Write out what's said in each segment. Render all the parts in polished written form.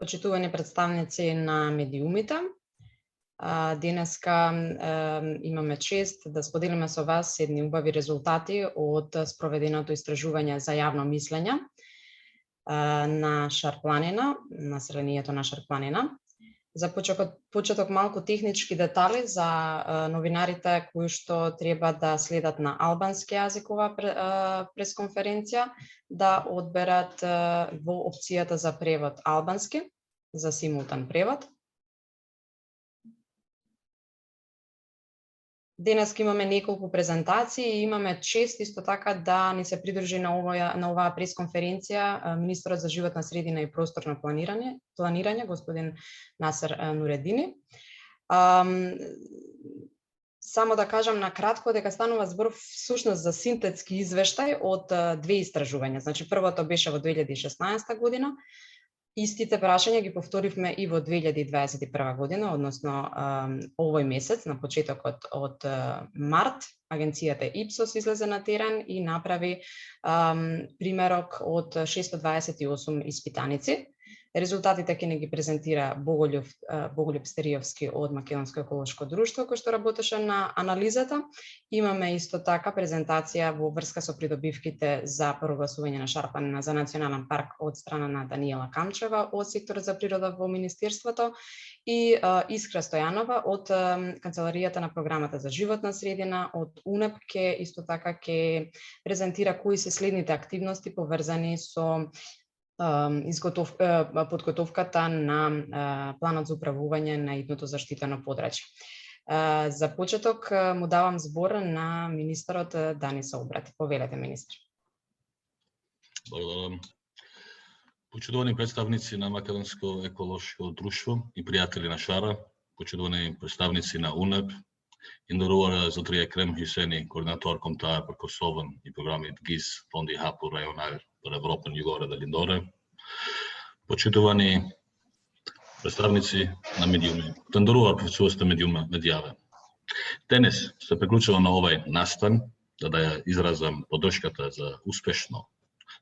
Почитувани представници на медиумите, денеска имаме чест да споделиме со вас едни убави резултати од спроведеното истражување за јавно мислење на Шар-планина, населението на Шар-планина. За почеток малку технички детали за новинарите кои што треба да следат на албански јазик оваа пресконференција, да одберат во опцијата за превод албански, за симултан превод. Денес имаме неколку презентации и имаме чест исто така да ни се придружи на оваа пресконференција министерот за животна средина и просторно планирање господин Насер Нуредини. Само да кажам на кратко дека станува збор всушност за синтетски извештај од две истражувања. Значи првото беше во 2016 година. Истите прашања ги повторивме и во 2021 година, односно овој месец, на почетокот од март, агенцијата Ипсос излезе на терен и направи примерок од 628 испитаници. Резултатите ќе не ги презентира Боголјуб Стеријовски од Македонско еколошко друштво, кој што работеше на анализата. Имаме исто така презентација во врска со придобивките за прогласување на Шар-планина за национален парк од страна на Даниела Камчева од секторот за природа во Министерството и Искра Стојанова од Канцеларијата на програмата за животна средина од УНЕП исто така ќе презентира кои се следните активности поврзани со подготовката на планот за управување на идното заштитено подрачје. За почеток му давам збор на министерот да ни се обрати. Повелете, министр. Благодарам. Почитувани представници на Македонско еколошко друштво и пријатели на Шара, почитувани представници на УНЕП, Индорувара Затрија Крем Хюсени, координатор Комтар по Косовен и програмит ГИС, фонди ХАПУ, районар по Европа, Југоре да Линдоре, почитувани представници на медиуми, Тендорувар професорство медијаве. Денес се приклучува на овај настан да ја изразам поддршката за успешно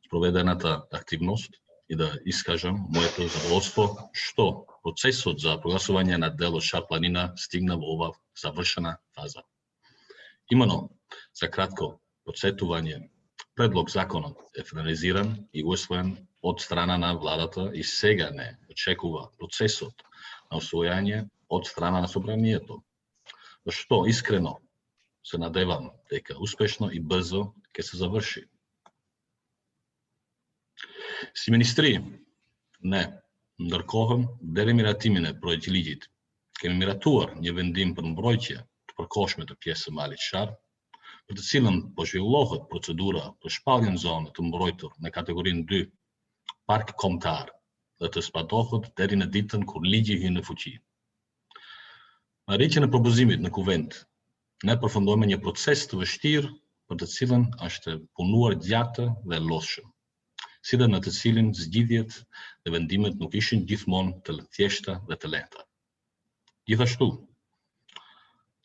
спроведената активност и да искажам моето задоволство што процесот за прогласување на делот Шар-планина стигна во ова завршена фаза. Имено, за кратко подсетување, предлог законот е финализиран и усвоен од страна на владата и сега не очекува процесот на усвојање од страна на собранието. Што искрено се надевам дека успешно и брзо ќе се заврши. Си министри, не, нdarkohëm deri miratimin e projektiligit. Kemi miratuar një vendim për mbrojtje të përkohshme të pjesë së malit Shar, për të cilën po zhvillohet procedura për shpalljen zonë të mbrojtur në kategorinë 2, park kombëtar, dhe të zbatohet deri në ditën kur ligji hyn në fuqi. Me arritjen e propozimit në kuvent, ne përfundojmë një proces të vështirë për të cilën është punuar gjatë dhe lodhshëm. Si dhe në të cilin zgjidhjet dhe vendimet nuk ishin gjithmonë të thjeshta dhe të lehta. Gjithashtu,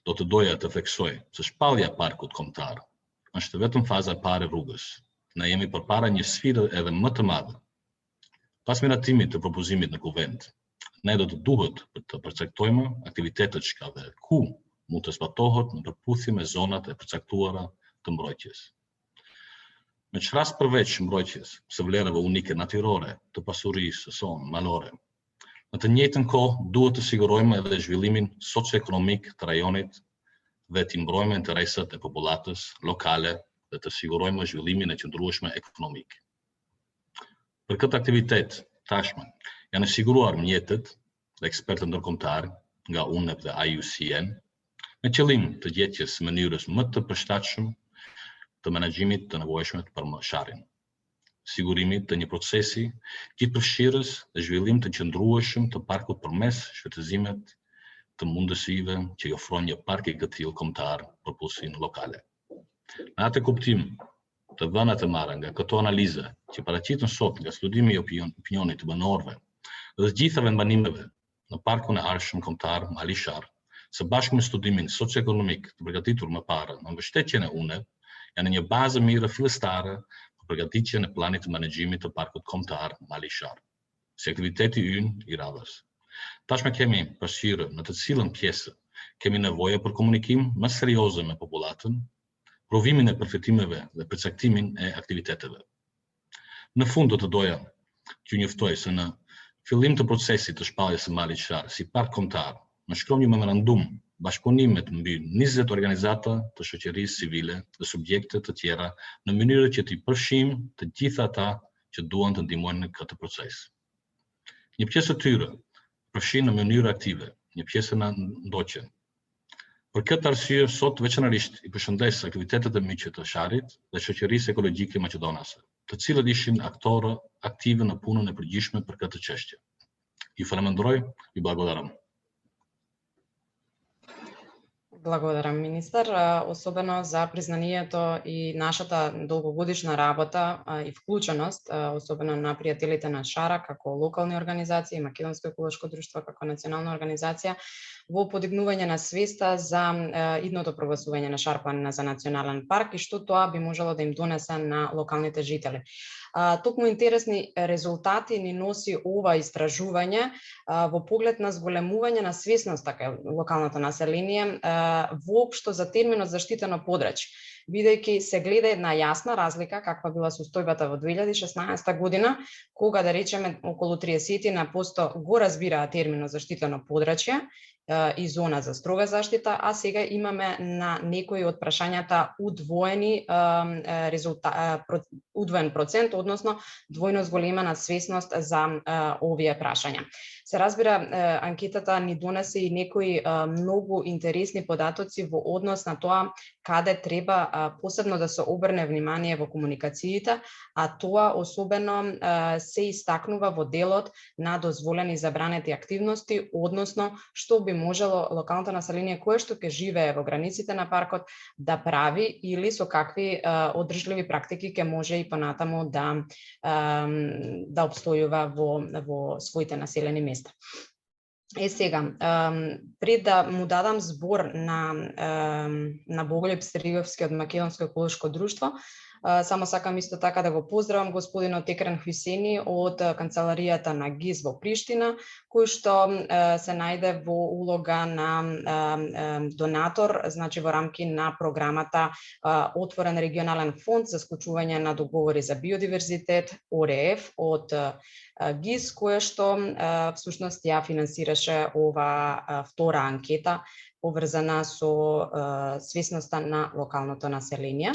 do të doja të theksoj se shpallja e parkut kombëtar është vetëm faza e parë e rrugës. Ne jemi përpara një sfide edhe më të madhe. Pas miratimit të propozimit në kuvent, ne do të duhet të përcaktojmë aktivitetet çka dhe ku mund të zbatohet në përputhje me zonat e përcaktuara të mbrojtjes. Me çrast përveç mbrojtjes së vlerave unike natyrore të pasurisë sonë malore, në të njëjtën kohë duhet të sigurojmë edhe zhvillimin socio-ekonomik të rajonit dhe të mbrojmë interesat e popullatës lokale dhe të sigurojmë zhvillimin e qëndrueshëm ekonomik. Për këtë aktivitet, tashmë, janë siguruar mjetët dhe ekspertë ndërkombëtar nga UNEP dhe IUCN me qëllim të gjetjes mënyrës më të përshtatshëm të menaxhimit të nevojshmet për Sharin, sigurimit të një procesi gjithëpërfshirës dhe zhvillim të qëndrueshëm të parkut përmes shfrytëzimit të mundësive që i ofron një park i këtillë kombëtar për pulsin lokale. Në atë kuptim, të dhënat e marra nga këto analize që paraqiten sot nga studimi i opinionit të banorëve dhe të gjitha vendbanimeve në parkun e arshëm kombëtar Mali Shar, së bashku me studimin socio-ekonomik të përgatitur më parë në mbështetjen e UNEP, janë një bazë mirë fillestare për përgatitjen e planit të menaxhimit të parkut kombëtar Mali Shar. se activiteiti unë i radhës. Tashme kemi pasqyrë në të cilën pjesë kemi nevoje për komunikim më serioze me popullatën, provimin e përfitimeve dhe përcaktimin e aktiviteteve. Në fund do të doja t'ju njoftoj se në fillim të procesit të shpalljes së malit qarë, si park kombëtar, në shkruam një memorandum bashkëpunimet mbi 20 organizata të shoqërisë civile dhe subjekte të tjera në mënyrë që t'i përfshijmë të gjitha ata që duan të ndihmojnë në këtë proces. Një pjesë e tyre përfshin në mënyrë aktive, një pjesë na ndoqën. Për këtë arsye, sot veçanërisht i përshëndes aktivitetet e miqve të Sharit dhe shoqërisë ekologjike maqedonase, të cilët ishin aktorë aktive në punën e përgjithshme për këtë çështje. Ju falenderoj, ju благодарам. Благодарам, министар, особено за признанието и нашата долгогодишна работа и вклученост, особено на пријателите на Шара како локални организации, Македонско еколошко друштво како национална организација, во подигнување на свеста за идното прогласување на Шар планина за национален парк и што тоа би можело да им донесе на локалните жители. Токму интересни резултати ни носи ова истражување во поглед на зголемување на свесноста кај локалното население воопшто за терминот заштитено подрачје, бидејќи се гледа една јасна разлика каква била состојбата во 2016 година, кога да речеме околу 30% го разбираа терминот заштитено подрачје и зона за строга заштита, а сега имаме на некои од прашањата удвоен процент, односно двојно зголемена свесност за овие прашања. Се разбира, анкетата ни донесе и некои многу интересни податоци во однос на тоа каде треба посебно да се обрне внимание во комуникациите, а тоа особено се истакнува во делот на дозволени и забранети активности, односно што би можело локалното население кое што ќе живее во границите на паркот да прави или со какви одржливи практики ќе може и понатаму да обстојува во своите населени места. Сега, пред да му дадам збор на Боголјуб Стеријовски од Македонско еколошко друштво, само сакам исто така да го поздравам господинот Екрен Хюсени од канцеларијата на ГИС во Приштина, кој што се најде во улога на донатор, значи во рамки на програмата Отворен регионален фонд за склучување на договори за биодиверзитет ОРФ од ГИС, која што всушност ја финансираше ова втора анкета поврзана со свесноста на локалното население.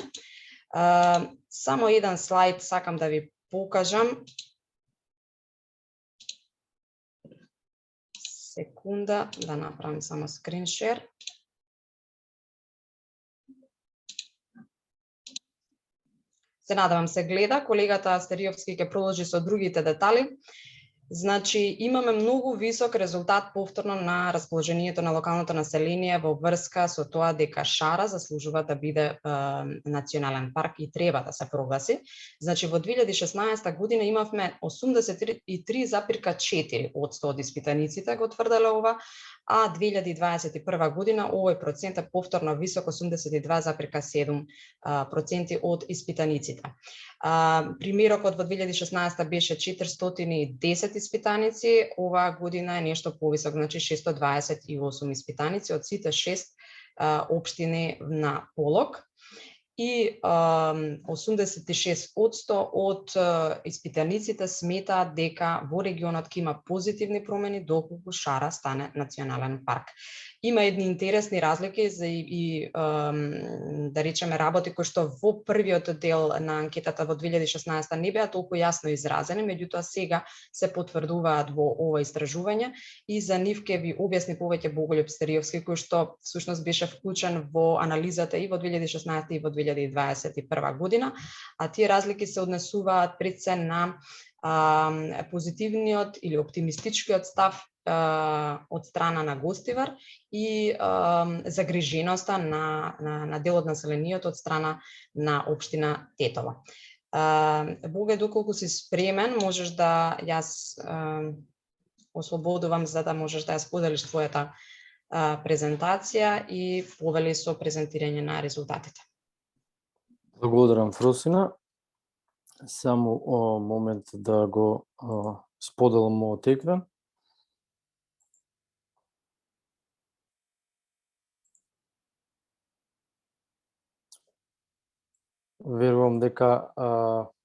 Само еден слайд сакам да ви покажам. Секунда да направам само скриншер. Се надевам се гледа, колегата Стеријовски ќе продолжи со другите детали. Значи, имаме многу висок резултат повторно на расположението на локалното население во врска со тоа дека Шара заслужува да биде национален парк и треба да се прогласи. Значи, во 2016 година имавме 83,4% од испитаниците го тврделе ова, а 2021 година овој процент е повторно висок, 82,7% од испитаниците. Примерокот во 2016 беше 410 испитаници, оваа година е нешто повисок, значи 628 испитаници од сите 6 општини на полог. И 86% од испитаниците сметаат дека во регионот ќе има позитивни промени доколку Шара стане национален парк. Има едни интересни разлики за да речеме работи кои што во првиот дел на анкетата во 2016 не беа толку јасно изразени, меѓутоа сега се потврдуваат во ова истражување и за нив ќе ви објасни повеќе Боголјуб Стеријовски, кој што всушност беше вклучен во анализата и во 2016 и во 2021 година, а тие разлики се однесуваат пред се на позитивниот или оптимистичкиот став од страна на гостивар и загриженоста на дел од населението од страна на општина Тетово. Боге, доколку си спремен, можеш да јас ослободувам за да можеш да ја споделиш твојата презентација и повели со презентирање на резултатите. Благодарам, Фросина. Само момент да го споделам мојот екран. Верувам дека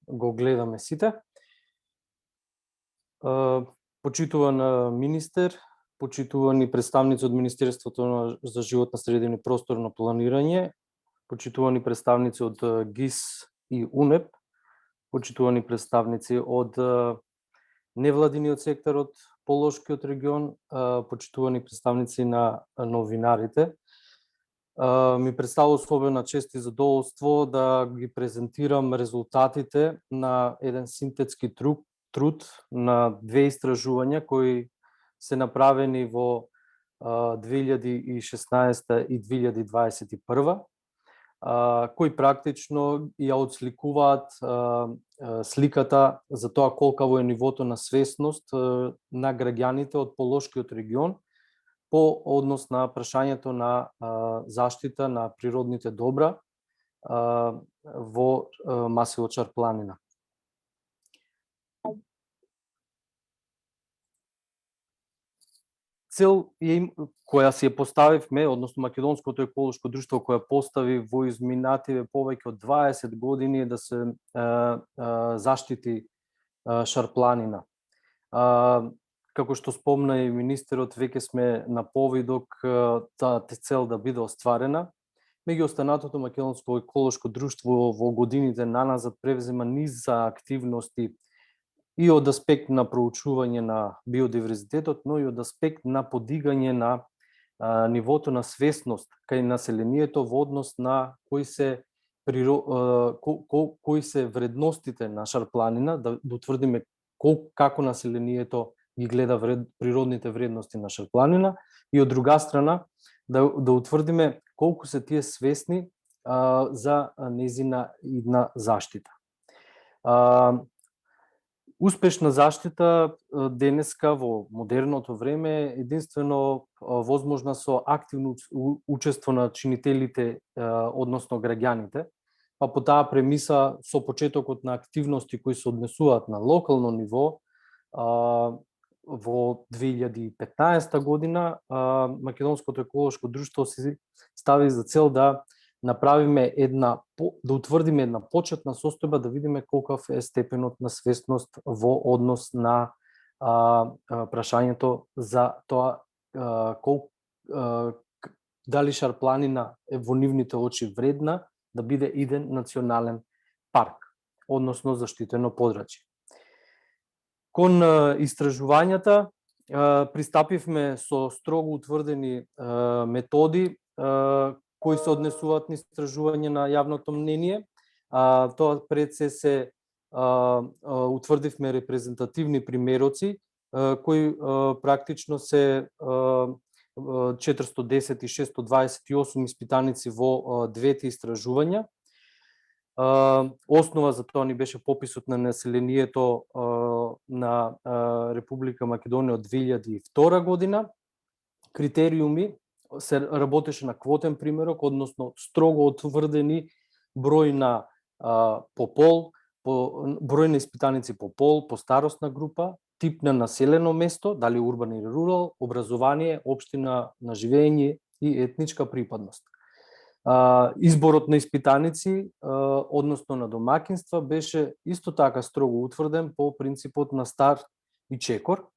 го гледаме сите. Почитуван министер, почитувани представници од Министерството за животна средина и просторно планирање, почитувани представници од ГИС и УНЕП, почитувани представници од невладиниот сектор од Полошкиот регион, почитувани представници на новинарите. Ми представува особена чест и задоволство да ги презентирам резултатите на еден синтетски труд на две истражувања кои се направени во 2016 и 2021, кои практично ја отсликуваат сликата за тоа колкаво е нивото на свесност на граѓаните од Полошкиот регион по однос на прашањето на заштита на природните добра во масивот Шар-планина. Цел која си ја поставивме, односно Македонското еколошко друштво која постави во изминативе повеќе од 20 години е да се заштити Шар-планина. Како што спомна и министерот, веќе сме на повидок таа цел да биде остварена. Меѓу останатото, Македонско еколошко друштво во годините наназад превзема низ за активности и од аспект на проучување на биодиверзитетот, но и од аспект на подигање на нивото на свесност кај населението во однос на кои се вредностите на Шар-планина, да утврдиме како населението ги гледа природните вредности на Шар-планина и од друга страна да утврдиме колку се тие свесни за незина идна заштита. Успешна заштита денеска во модерното време единствено возможна со активно учество на чинителите, односно граѓаните, па по таа премиса со почетокот на активности кои се однесуваат на локално ниво, во 2015 година Македонското еколошко друштво си стави за цел да направиме да утврдиме една почетна состојба, да видиме колкав е степенот на свесност во однос на прашањето за тоа дали Шар-планина е во нивните очи вредна да биде иден национален парк, односно заштитено подрачје. Кон истражувањата пристапивме со строго утврдени методи кои се однесуваат на истражување на јавното мнение. Тоа пред се утврдивме репрезентативни примероци кои практично се 410 и 628 испитаници во двете истражувања. Основа за тоа ни беше пописот на населението на Република Македонија од 2002 година. Критериуми се работеше на квотен примерок, односно строго утврдени број на по пол, број на испитаници по пол, по старосна група, тип на населено место, дали урбан или рурал, образование, општина на живење и етничка припадност. Изборот на испитаници, односно на домакинства, беше исто така строго утврден по принципот на стар и чекор.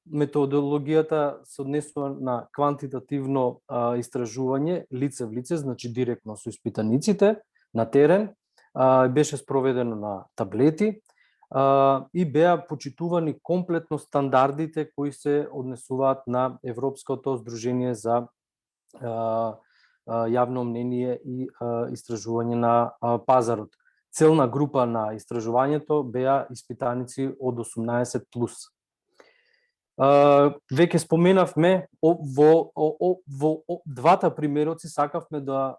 Методологијата се однесува на квантитативно истражување лице в лице, значи директно со испитаниците на терен, беше спроведено на таблети и беа почитувани комплетно стандардите кои се однесуваат на Европското здружение за јавно мнение и истражување на пазарот. Целна група на истражувањето беа испитаници од 18+. Веќе споменавме во двата примероци сакавме да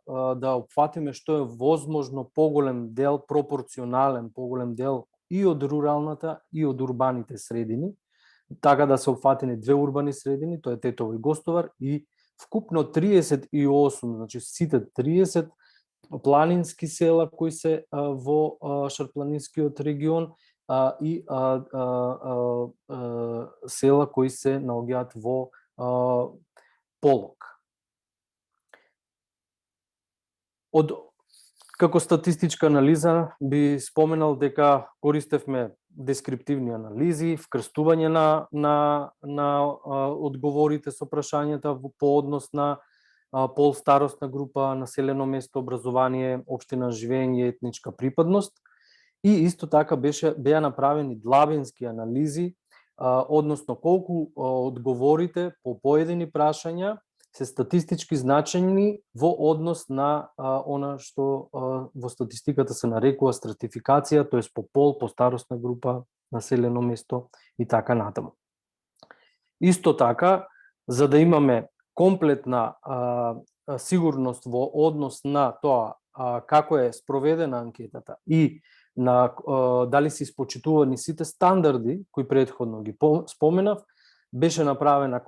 опфатиме што е возможно поголем дел, пропорционален поголем дел и од руралната и од урбаните средини, така да се опфатени две урбани средини, тоа е Тетово и Гостовар, и вкупно 38, значи сите 30 планински села кои се во Шарпланинскиот регион и села кои се наоѓаат во Полог. Како статистичка анализа би споменал дека користевме дескриптивни анализи, вкрстување на одговорите со прашањата по однос на пол, старосна група, населено место, образование, општина живење и етничка припадност. И исто така беа направени длабински анализи, односно колку одговорите по поедини прашања се статистички значајни во однос на она што во статистиката се нарекува стратификација, тоест по пол, по старосна група, населено место и така натаму. Исто така, за да имаме комплетна сигурност во однос на тоа како е спроведена анкетата и на дали се испочитувани сите стандарди кои претходно ги споменав, беше направена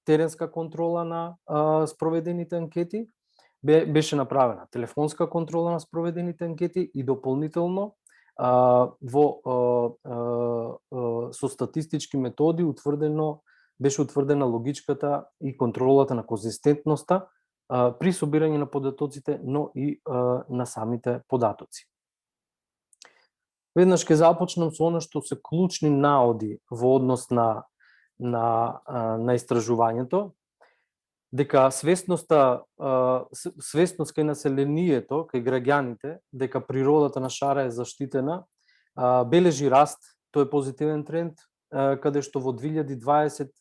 теренска контрола на спроведените анкети, беше направена телефонска контрола на спроведените анкети и дополнително со статистички методи беше утврдена логичката и контролата на конзистентноста при собирање на податоците, но и на самите податоци. Веднаш ќе започнам со она што се клучни наоди во однос на истражувањето, дека свесност кај населението, кај граѓаните, дека природата на шара е заштитена, бележи раст, тој е позитивен тренд, каде што во 2020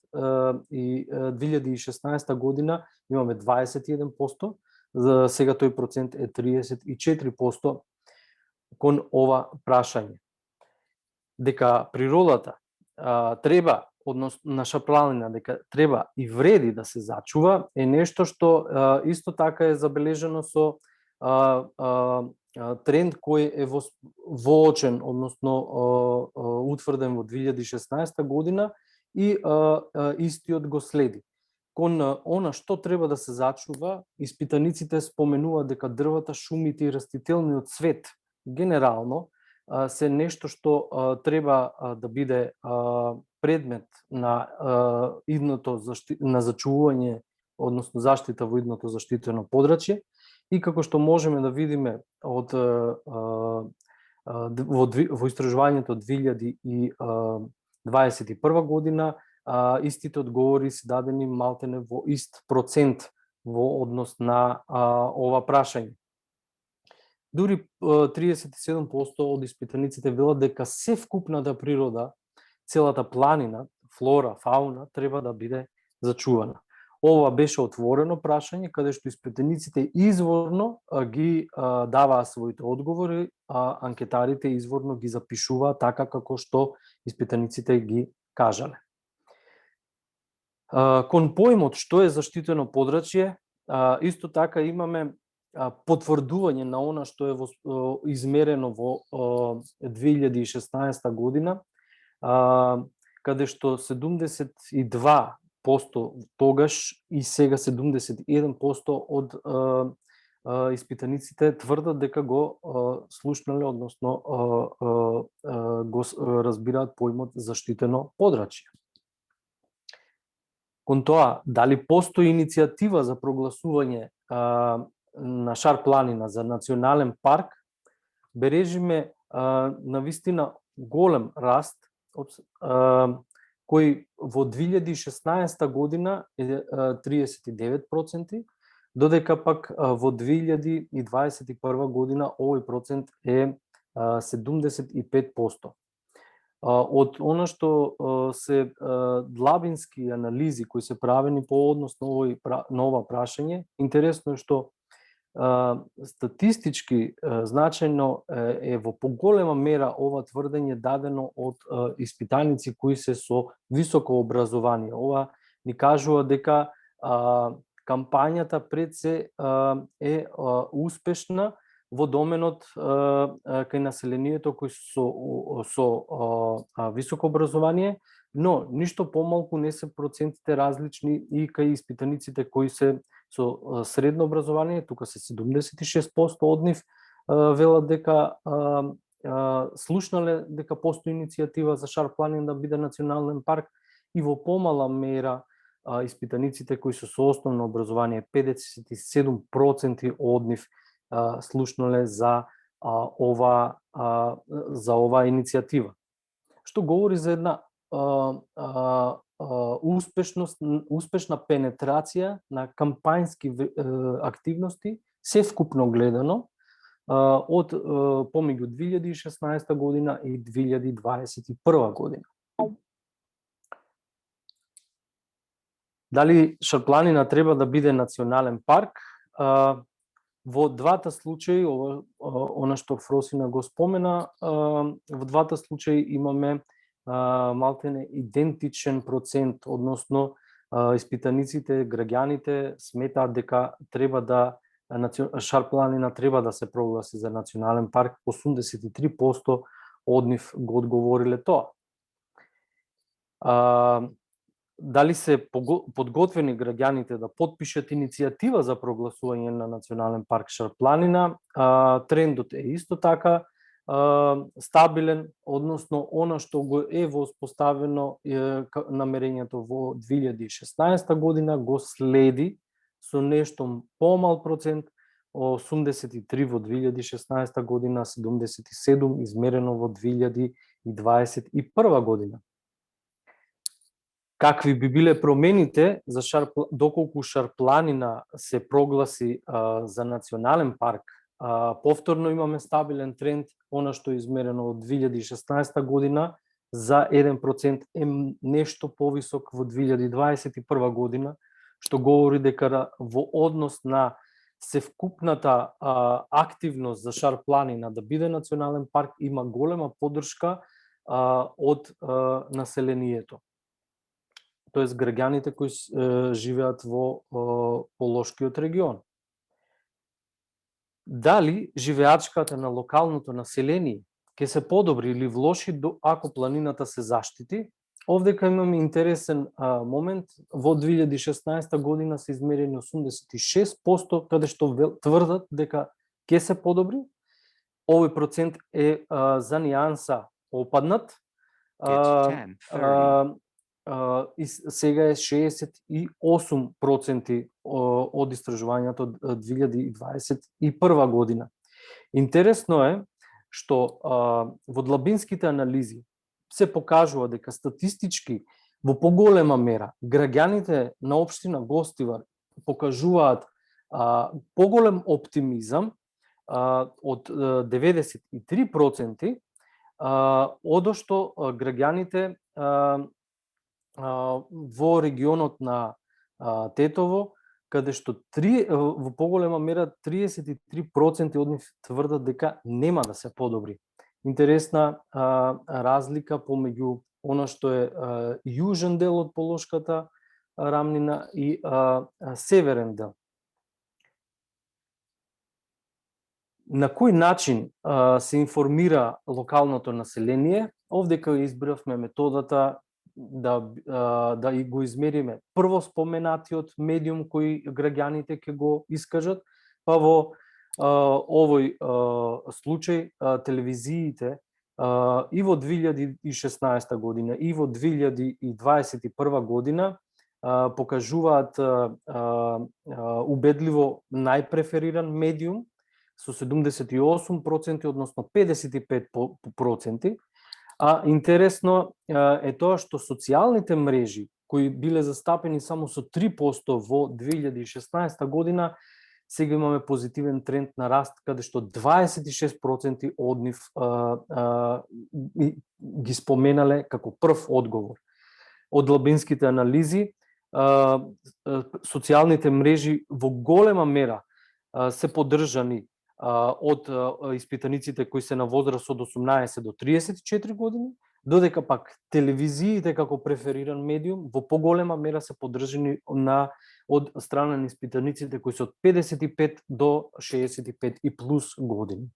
и 2016 година имаме 21%, за сега тој процент е 34% кон ова прашање. Дека природата треба, односно наша планина, дека треба и вреди да се зачува, е нешто што исто така е забележено со тренд кој е воочен, односно утврден во 2016 година и истиот го следи. Кон она што треба да се зачува, испитаниците споменуваат дека дрвата, шумите и растителниот цвет генерално се нешто што треба да биде предмет на идното на зачувување, односно заштита во идното заштитено подрачје. И како што можеме да видиме во истражувањето 2021 година, истите одговори се дадени малтене во ист процент во однос на ова прашање. Дури 37% од испитаниците велат дека севкупната природа, целата планина, флора, фауна, треба да биде зачувана. Ова беше отворено прашање, каде што испитаниците изворно ги даваа своите одговори, а анкетарите изворно ги запишуваат така како што испитаниците ги кажале. Кон поимот што е заштитено подрачје, исто така имаме потврдување на она што е измерено во 2016 година, каде што 72% тогаш и сега 71% од испитаниците тврдат дека го слушнале, односно го разбираат поимот заштитено подрачје. Кон тоа, дали постои иницијатива за прогласување на Шар планина за национален парк, бележиме навистина голем раст, кој во 2016 година е 39%, додека пак во 2021 година овој процент е 75%. Од она што се длабински анализи кои се правени по однос на ова прашање, интересно е што статистички значајно е во поголема мера ова тврдење дадено од испитаници кои се со високо образование. Ова ни кажува дека кампањата пред се е успешна во доменот кај населението кои со високо образование, но ништо помалку не се процентите различни и кај испитаниците кои се со средно образование, тука се 76% од нив велат дека слушнале дека постои иницијатива за Шар планина да биде национален парк и во помала мера испитаниците кои се со основно образование, 57% од нив слушнале за ова иницијатива. Што говори за една успешна пенетрација на кампањски активности, севкупно гледано, од помеѓу 2016 година и 2021 година. Дали Шар планина треба да биде национален парк? Во двата случаи, она што Фросина го спомена, во двата случаи имаме малтене идентичен процент, односно испитаниците, граѓаните сметаат дека треба да Шар планина треба да се прогласи за национален парк. 83% од нив го одговориле тоа. Дали се подготвени граѓаните да потпишат иницијатива за прогласување на национален парк Шар планина? Трендот е исто така стабилен, односно она што го е воспоставено намерењето во 2016 година го следи со нешто помал процент, 83 во 2016 година, 77 измерено во 2021 година. Какви би биле промените за доколку Шар планина се прогласи за национален парк? Повторно имаме стабилен тренд, она што е измерено од 2016 година за 1% е нешто повисок во 2021 година, што говори дека во однос на севкупната активност за Шар планина да биде национален парк има голема поддршка од населението. Тоест граѓаните кои живеат во Полошкиот регион. Дали живеачката на локалното население ќе се подобри или влоши ако планината се заштити? Овдека имаме интересен момент. Во 2016 година се измерени 86%, каде што тврдат дека ќе се подобри. Овој процент е за нијанса опаднат. И сега е 68% од истражувањето од 2021 година. Интересно е што во длабинските анализи се покажува дека статистички во поголема мера граѓаните на општина Гостивар покажуваат поголем оптимизам од 93%, одошто граѓаните во регионот на Тетово, каде што во поголема мера 33% од нив тврдат дека нема да се подобри. Интересна разлика помеѓу она што е јужен дел од Полошката рамнина и северен дел. На кој начин се информира локалното население? Овдека избравме методата да го измериме прво споменатиот медиум кој граѓаните ќе го искажат, па во овој случај телевизиите и во 2016 година и во 2021 година покажуваат убедливо најпрефериран медиум со 78%, односно 55%. Интересно е тоа што социјалните мрежи, кои биле застапени само со 3% во 2016 година, сега имаме позитивен тренд на раст, каде што 26% од нив ги споменале како прв одговор. Од длабинските анализи, социјалните мрежи во голема мера се поддржани од испитаниците кои се на возраст од 18 до 34 години, додека пак телевизиите како префериран медиум во поголема мера се поддржани од страна на испитаниците кои се од 55 до 65 и плюс години.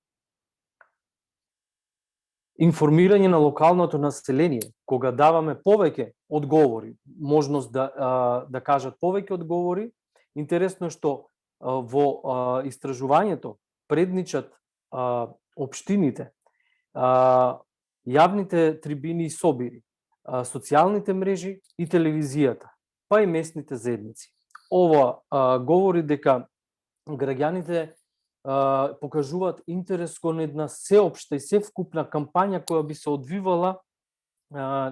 Информирање на локалното население, кога даваме повеќе одговори, можност да кажат повеќе одговори, интересно е што во истражувањето предничат општините Јавните трибини и собири, социјалните мрежи и телевизијата, па и местните заедници. Ова говори дека граѓаните покажуваат интерес кон една сеопшта и севкупна кампања која би се одвивала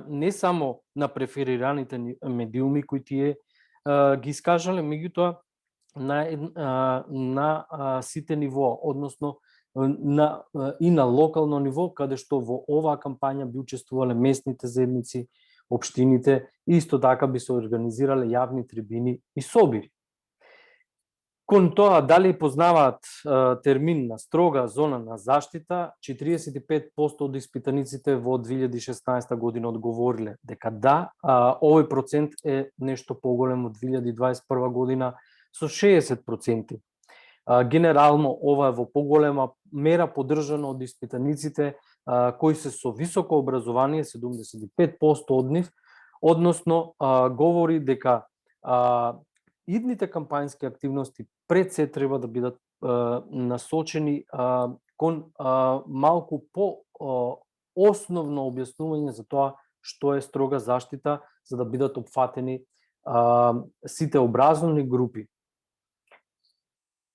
не само на преферираните медиуми кои тие ги искажале, меѓутоа на сите ниво, односно и на локално ниво, каде што во оваа кампања би учествувале местните заедници, општините и исто така би се организирале јавни трибини и собири. Кон тоа, дали познаваат термин на строга зона на заштита, 45% од испитаниците во 2016 година одговориле дека да, овој процент е нешто поголем од 2021 година со 60%. Генерално ова е во поголема мера поддржано од испитаниците кои се со високо образование, 75% од нив, односно говори дека идните кампањски активности пред се треба да бидат насочени кон малку по основно објаснување за тоа што е строга заштита, за да бидат опфатени сите образовни групи.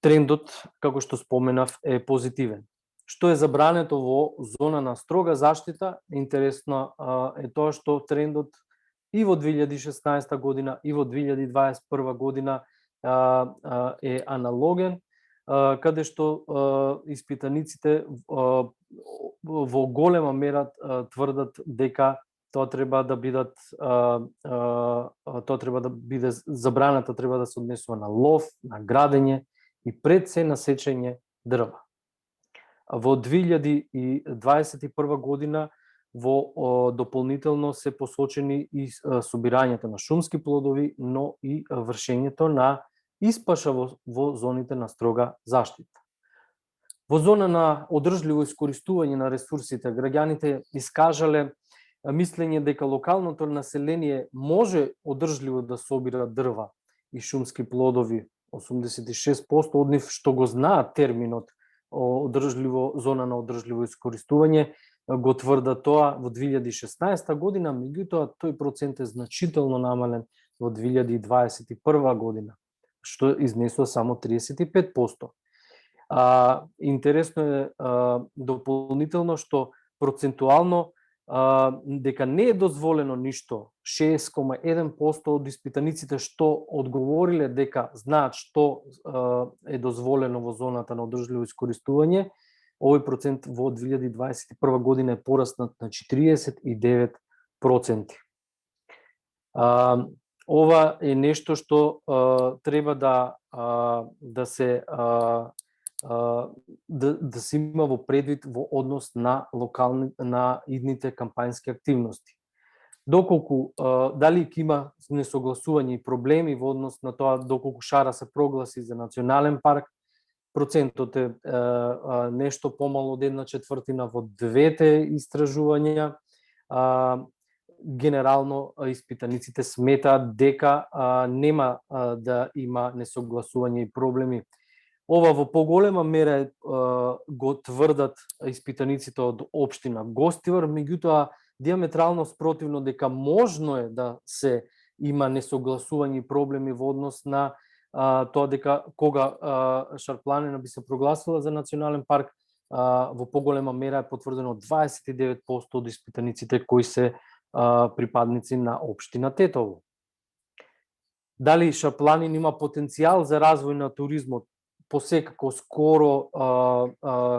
Трендот, како што споменав, е позитивен. Што е забрането во зона на строга заштита, интересно е тоа што трендот и во 2016 година и во 2021 година е аналоген, каде што испитаниците во голема мера тврдат дека тоа треба да бидат забраната треба да се однесува на лов, на градење и пред се на сечење дрва. Во 2021 година во дополнително се посочени и собирањето на шумски плодови, но и вршењето на испаша во зоните на строга заштита. Во зона на одржливо искористување на ресурсите, граѓаните искажале мислење дека локалното население може одржливо да собира дрва и шумски плодови, 86% од нив што го знаат терминот зона на одржливо искористување, го тврда тоа во 2016 година, меѓутоа тој процент е значително намален во 2021 година, што изнесува само 35%. Интересно е дополнително што процентуално дека не е дозволено ништо, 6,1% од испитаниците што одговориле дека знаат што е дозволено во зоната на одржливо искористување, овој процент во 2021 година е пораснат на 49%. Ова е нешто што треба да се има во предвид во однос на на идните кампањски активности. Доколку дали ќе има несогласување и проблеми во однос на тоа доколку Шара се прогласи за национален парк, процентот е нешто помало од 1/4 во двете истражувања. Генерално испитаниците сметаат дека нема да има несогласување и проблеми. Ова во поголема мера го тврдат испитаниците од општина Гостивар, меѓутоа диаметрално спротивно дека можно е да се има несогласување и проблеми во однос на тоа дека кога Шарпланина би се прогласила за национален парк, во поголема мера е потврдено 29% од испитаниците кои се припадници на општина Тетово. Дали Шарпланин има потенцијал за развој на туризмот? Посекако скоро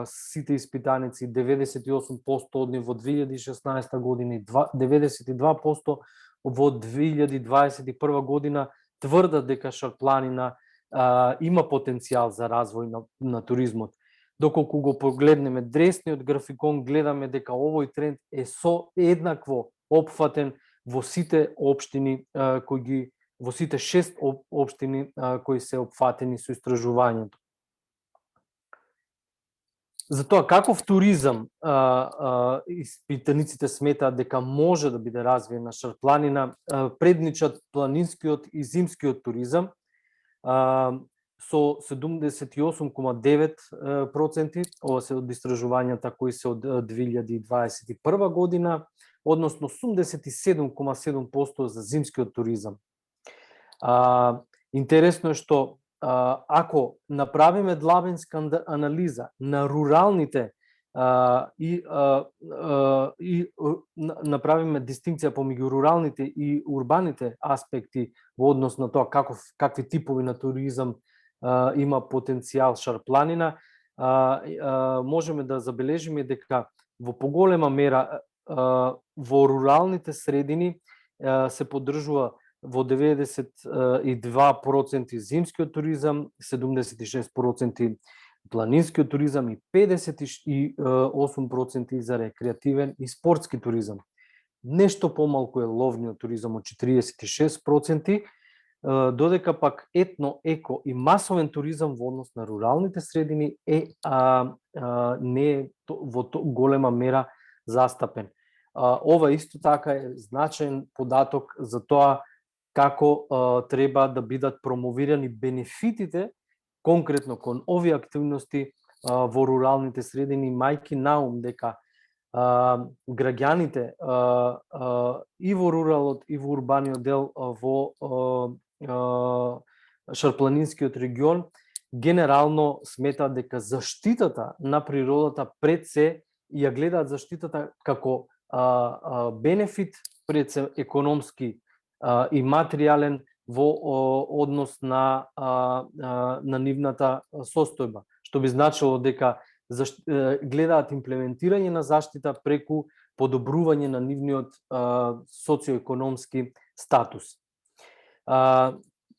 сите испитаници, 98% од нив во 2016 година и 92% во 2021 година тврдат дека Шарпланина има потенцијал за развој на туризмот. Доколку го погледнеме дресниот графикон, гледаме дека овој тренд е со еднакво опфатен во сите општини во сите 6 општини кои се опфатени со истражувањето. Затоа, каков туризам испитаниците сметаат дека може да биде развиен на Шарпланина, предничат планинскиот и зимскиот туризам. со 78,9%, ова се од истражувањата кои се од 2021 година, односно 87,7% за зимскиот туризам. Интересно е што ако направиме длабинска анализа на руралните и направиме дистинкција помеѓу руралните и урбаните аспекти во однос на тоа какви типови на туризам има потенцијал Шар-планина, можеме да забележиме дека во поголема мера во руралните средини се поддржува во 92% зимскиот туризам, 76% планинскиот туризам и 58% за рекреативен и спортски туризам. Нешто помалку е ловниот туризам од 46%, додека пак етно, еко и масовен туризам во однос на руралните средини не е во голема мера застапен. Ова исто така е значаен податок за тоа како треба да бидат промовирани бенефитите конкретно кон овие активности во руралните средини, мајки наум дека граѓаните и во руралот и во урбаниот дел во Шарпланинскиот регион генерално сметаат дека заштитата на природата пред се ја гледаат заштитата како бенефит пред се економски и материјален во однос на нивната состојба, што би значило дека гледаат имплементирање на заштита преку подобрување на нивниот социоекономски статус.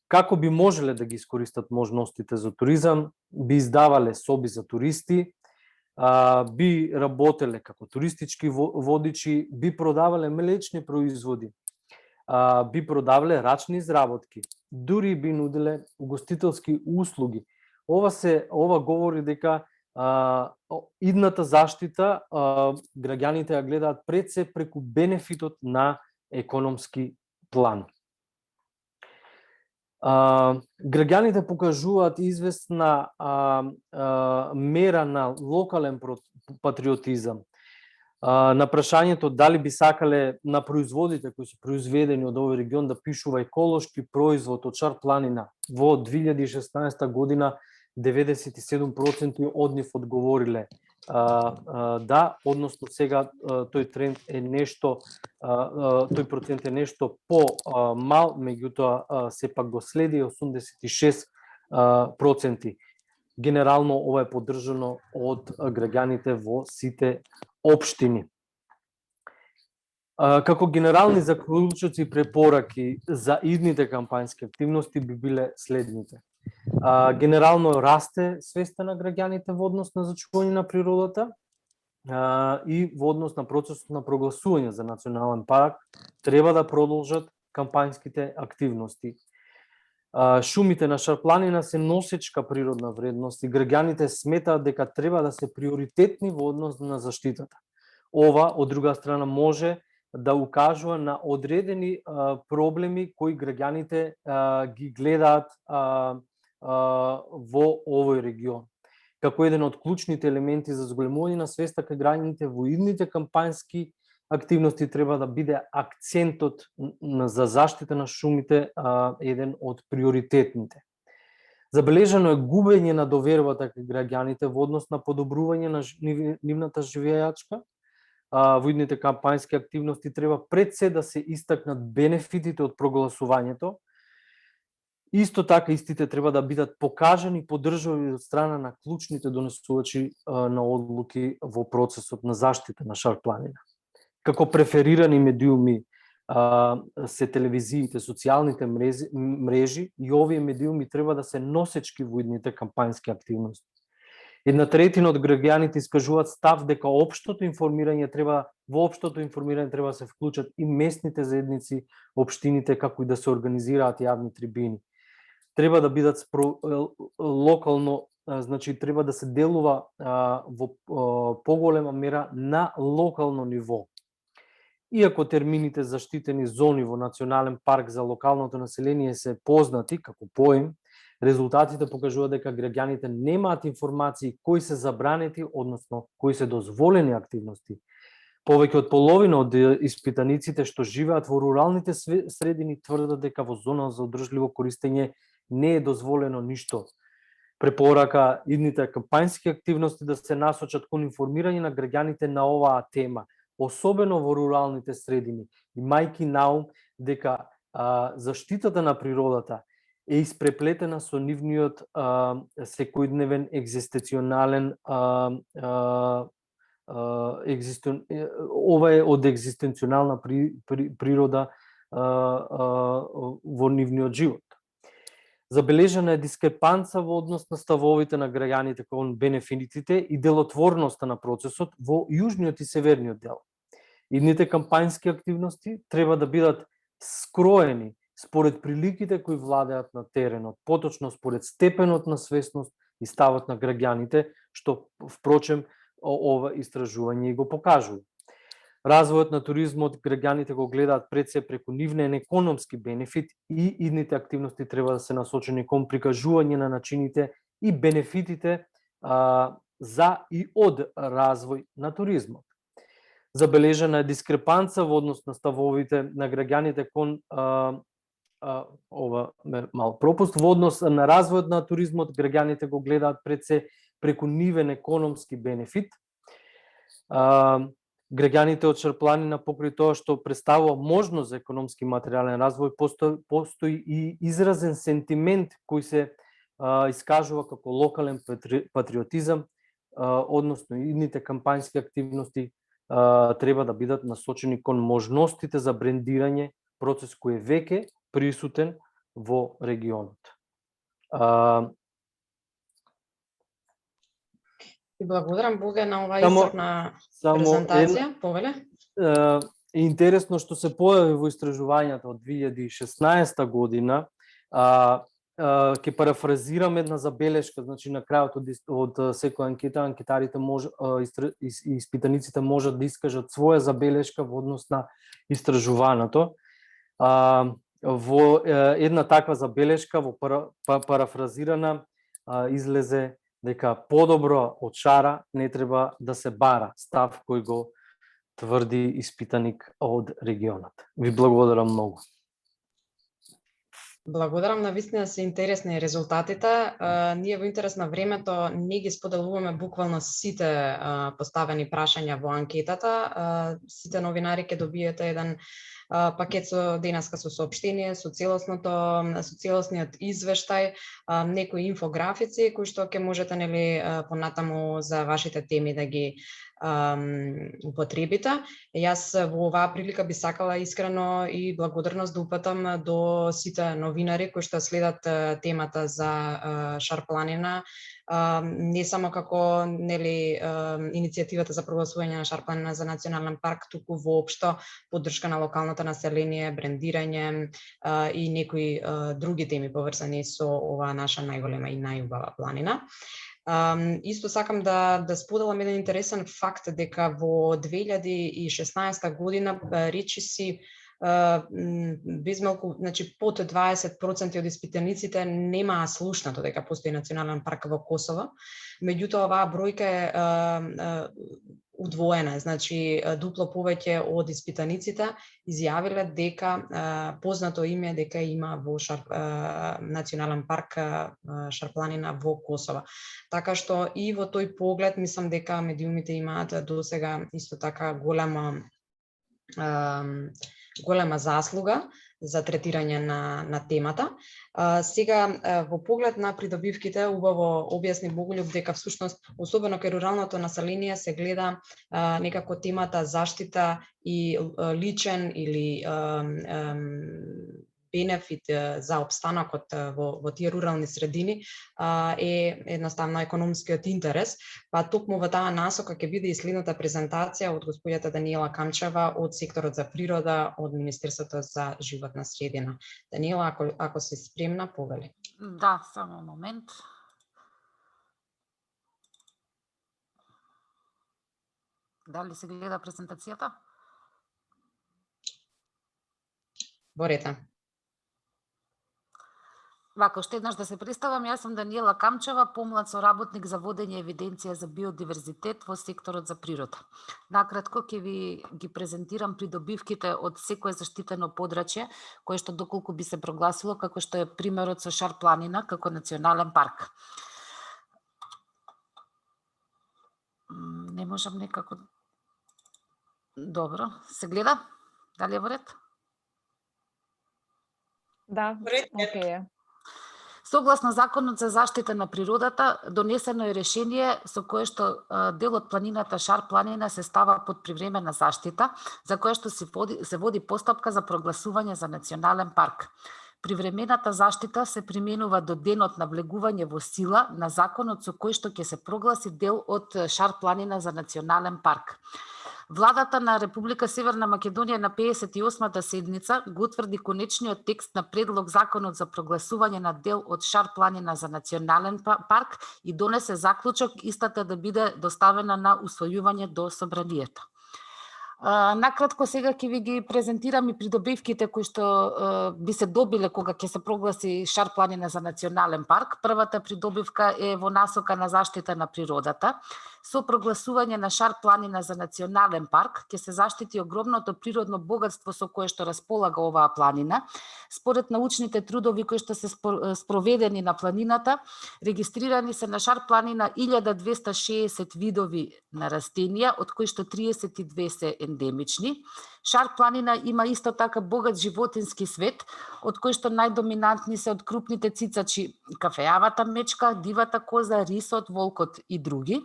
Како би можеле да ги искористат можностите за туризам? Би издавале соби за туристи, би работеле како туристички водичи, би продавале млечни производи, би продавале рачни изработки, дури би нудиле угостителски услуги. Ова говори дека идната заштита граѓаните ја гледаат пред се преку бенефитот на економски план. Граѓаните покажуваат известна мера на локален патриотизам. На прашањето дали би сакале на производите кои се произведени од овој регион да пишува еколошки производ од Шар-планина, во 2016 година 97% од нив одговориле да, односно сега тој тренд е нешто, тој процент е нешто по-мал, меѓутоа сепак го следи 86%. Генерално ова е поддржано од граѓаните во сите општини. Како генерални заклучоци и препораки за идните кампањски активности би биле следните. Генерално расте свеста на граѓаните во однос на зачување на природата и во однос на процесот на прогласување за национален парк треба да продолжат кампањските активности. Шумите на Шар-планина се носечка природна вредност и граѓаните сметаат дека треба да се приоритетни во однос на заштитата. Ова, од друга страна, може да укажува на одредени проблеми кои граѓаните ги гледаат во овој регион. Како еден од клучните елементи за зголемување на свеста кај граѓаните во идните кампањски активности треба да биде акцентот за заштита на шумите еден од приоритетните. Забележано е губење на довербата кај граѓаните во однос на подобрување на нивната живејачка. Во идните кампањски активности треба пред се да се истакнат бенефитите од прогласувањето. Исто така истите треба да бидат покажани и поддржувани од страна на клучните донесувачи на одлуки во процесот на заштита на Шар-планина. Како преферирани медиуми се телевизиите, социјалните мрежи и овие медиуми треба да се носечки во идните кампањски активности. Една третина од граѓаните искажуваат став дека во општото информирање треба да се вклучат и местните заедници, општините, како и да се организираат јавни трибини. Треба да бидат локално, значи треба да се делува во поголема мера на локално ниво. Иако термините заштитени зони во Национален парк за локалното население се познати како поим, Резултатите покажуваат дека граѓаните немаат информации кои се забранети, односно кои се дозволени активности. Повеќе од половина од испитаниците што живеат во руралните средини тврдат дека во зона за одржливо користење не е дозволено ништо. Препорака идните кампањски активности да се насочат кон информирање на граѓаните на оваа тема, особено во руралните средини, имајќи наум дека заштитата на природата е испреплетена со нивниот секојдневен екзистенционален ова е од екзистенционална природа во нивниот живот. Забележана е дискрепанца во однос на ставовите на граѓаните кон бенефитите и делотворноста на процесот во јужниот и северниот дел. Идните кампањски активности треба да бидат скроени според приликите кои владеат на теренот, поточно според степенот на свесност и ставот на граѓаните, што впрочем ова истражување го покажува. Развојот на туризмот граѓаните го гледаат пред се преку нивен економски бенефит и идните активности треба да се насочени кон прикажување на начините и бенефитите за и од развој на туризмот. Забележана е дискрепанца во однос на ставовите на граѓаните кон ова мал пропуст во однос на развојот на туризмот граѓаните го гледаат пред се преку нивен економски бенефит. Граѓаните од Шарпланина покрај тоа што представува можност за економски и материјален развој, постои и изразен сентимент кој се искажува како локален патриотизам, односно идните кампањски активности треба да бидат насочени кон можностите за брендирање, процес кој е веќе присутен во регионот. И благодарам Боге на оваа исцрпна презентација. Повеле? Е интересно што се појави во истражувањето од 2016 година, ќе парафразирам една забелешка, значи на крајот од секоја анкета, анкетарите испитаниците можат да искажат своја забелешка во однос на истражуваното. Во една таква забелешка, во парафразирана, излезе дека подобро од шара не треба да се бара, став кој го тврди испитаник од регионот. Ви благодарам многу. Благодарам, навистина се интересни резултатите. Ние во интерес на времето не ги споделуваме буквално сите поставени прашања во анкетата. Сите новинари ќе добиете еден пакет со денеска со соопштение, со целосниот извештај, некои инфографици кои што ќе можете понатаму за вашите теми да ги употребите. Јас во оваа прилика би сакала искрено и благодарност да упатам до сите новинари кои што следат темата за Шарпланина, не само како иницијативата за прогласување на Шарпланина за национален парк, туку воопшто поддршка на локалното население, брендирање и некои други теми поврзани со оваа наша најголема и најубава планина. Исто сакам да споделам еден интересен факт дека во 2016 година речиси безмалку, значи под 20% од испитаниците немаа слушнато дека постои национален парк во Косово. Меѓутоа оваа бројка е удвоена, значи дупло повеќе од испитаниците изјавиле дека познато име дека има во национален парк Шарпланина во Косово. Така што и во тој поглед мислам дека медиумите имаат досега исто така голема заслуга за третирање на темата. Сега, во поглед на придобивките, убаво објасни Боголюб дека всушност, особено кај руралното население, се гледа некако темата заштита и личен или бенефит за опстанокот во тие рурални средини е едноставно економскиот интерес, па токму во таа насока ќе биде и следната презентација од господјата Даниела Камчева од секторот за природа од Министерството за животна средина. Даниела, ако си спремна, повели. Да, само момент. Дали се гледа презентацијата? Борете. Вака, уште еднаш да се представам, јас сум Даниела Камчева, помлад соработник за водење евиденција за биодиверзитет во секторот за природа. Накратко ќе ви ги презентирам придобивките од секое заштитено подрачје, кое што доколку би се прогласило како што е примерот со Шар планина како национален парк. Не можам некако... Добро, се гледа? Дали е во ред? Да, окей е. Согласно Законот за заштита на природата, донесено е решение со кое што дел од планината Шар планина се става под привремена заштита, за кое што се води постапка за прогласување за национален парк. Привремената заштита се применува до денот на влегување во сила на законот со кој што ќе се прогласи дел од Шар планина за национален парк. Владата на Република Северна Македонија на 58-та седница го утврди конечниот текст на предлог законот за прогласување на дел од Шар планина за национален парк и донесе заклучок истата да биде доставена на усвојување до собранието. Накратко сега ќе ви ги презентирам и придобивките кои што би се добиле кога ќе се прогласи Шар планина за национален парк. Првата придобивка е во насока на заштита на природата. Со прогласување на Шар планина за национален парк ќе се заштити огромното природно богатство со кое што располага оваа планина. Според научните трудови кои што се спроведени на планината, регистрирани се на Шар планина 1260 видови на растенија, од кои што 32 се ендемични. Шар планина има исто така богат животински свет, од кои што најдоминантни се од крупните цицачи кафеавата мечка, дивата коза, рисот, волкот и други.